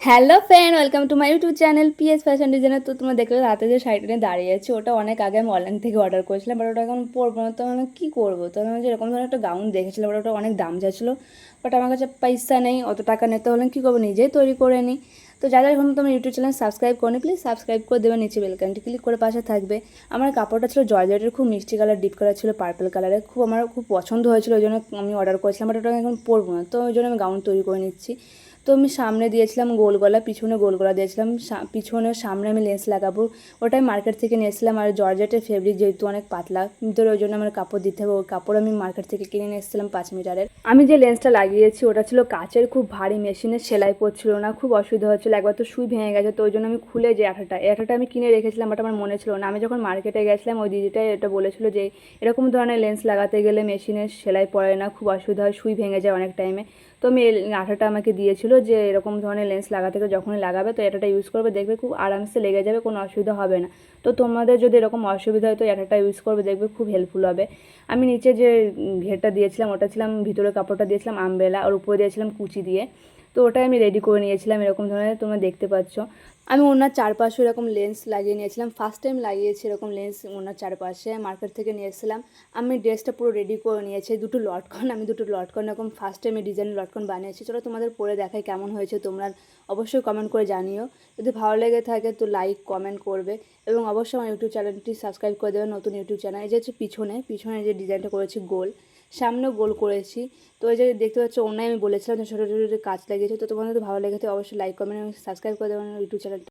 Hello friend, welcome to my YouTube channel PS fashion designer. তো তোমরা দেখলে হাতে যে শাড়িটা নিয়ে দাঁড়িয়ে আছে, ওটা অনেক আগে আমি অনলাইন থেকে অর্ডার করেছিলাম, বাট ওটা এখন পরবো না। তো আমি কী করবো? তো আমি যে এরকম ধরনের একটা গাউন দেখেছিলাম, বাট ওটা অনেক দাম চাইছিলো, বাট আমার কাছে পয়সা নেই, অত টাকা নিতে হলে কী করবো, নিজেই তৈরি করে নিই। তো যারা এখন তোমার ইউটিউব চ্যানেল সাবস্ক্রাইব করেনি, প্লিজ সাবস্ক্রাইব করে দেবে, নিচে বেলকানটি ক্লিক করে পাশে থাকবে। আমার কাপড়টা ছিল জর্জেটের, খুব মিষ্টি কালার, ডিপ কালার ছিল, পার্পল কালারের, আমার খুব পছন্দ হয়েছিল, ওই জন্য আমি অর্ডার করেছিলাম, বাট ওটা এখন পরবো না, তো ওই জন্য আমি গাউন তৈরি করে নিচ্ছি। তো আমি সামনে দিয়েছিলাম গোল গলা, পিছনে গোল গলা দিয়েছিলাম, পিছনে সামনে আমি লেস লাগাবো, ওটাই মার্কেট থেকে নিয়েছিলাম। আর জর্জেটের ফেব্রিক যেহেতু অনেক পাতলা, ভিতরে ওই জন্য আমার কাপড় দিতে হবে, ওই কাপড় আমি মার্কেট থেকে কিনে নিয়ে এসেছিলাম 5 মিটারের। আমি যে লেন্সটা লাগিয়েছি ওটা ছিল কাচের, খুব ভারী, মেশিনের সেলাই পড়ছিল না, খুব অসুবিধা হচ্ছিলো, একবার তো সুই ভেঙে গেছে, তো ওই জন্য আমি খুলে যে আঠাটা আমি কিনে রেখেছিলাম, বাট আমার মনে ছিল না। আমি যখন মার্কেটে গেছিলাম, ওই দিদিটাই এটা বলেছিল যে এরকম ধরনের লেন্স লাগাতে গেলে মেশিনের সেলাই পড়ে না, খুব অসুবিধা হয়, সুই ভেঙে যায় অনেক টাইমে। তো আমি আঠাটা আমাকে দিয়েছিল যে এরকম ধরনের লেন্স লাগাতে গেলে যখনই লাগাবে তো এটাটা ইউজ করবে, দেখবে খুব আরামসে লেগে যাবে, কোনো অসুবিধা হবে না। তো তোমাদের যদি এরকম অসুবিধা হয় তো এটাটা ইউজ করবে, দেখবে খুব হেল্পফুল হবে। আমি নিচে যে ঘেরটা দিয়েছিলাম ওটা ছিলাম, ভিতরে কাপড়টা দিয়েছিলাম আমব্রেলা, আর উপরে দিয়েছিলাম কুচি দিয়ে। তো ওটাই আমি রেডি করে নিয়েছিলাম এরকম ধরনের, তোমরা দেখতে পাচ্ছ। আমি ওনার চারপাশে এরকম লেন্স লাগিয়ে নিয়েছিলাম, ফার্স্ট টাইম লাগিয়েছি এরকম লেন্স ওনার চারপাশে, মার্কেট থেকে নিয়ে এসেছিলাম। আমি ড্রেসটা পুরো রেডি করে নিয়েছি, দুটো লটকন, আমি দুটো লটকন এরকম ফার্স্ট টাইমে ডিজাইনের লটকন বানিয়েছি। চলো তোমাদের পরে দেখাই কেমন হয়েছে, তোমরা অবশ্যই কমেন্ট করে জানিও। যদি ভালো লেগে থাকে তো লাইক কমেন্ট করবে, এবং অবশ্যই আমার ইউটিউব চ্যানেলটি সাবস্ক্রাইব করে দেবে, নতুন ইউটিউব চ্যানেল। এই যে হচ্ছে পিছনে পিছনে যে ডিজাইনটা করেছি গোল, সামনেও গোল করেছি। তো এই যে দেখতে পাচ্ছ অন্যায় আমি বলেছিলাম যে ছোটো ছোটো কাজ লাগিয়েছি। তো তোমাদের ভালো লেগেছে অবশ্যই লাইক কমেন্ট এবং সাবস্ক্রাইব করে দেবেন ইউটিউব চ্যানেলটি।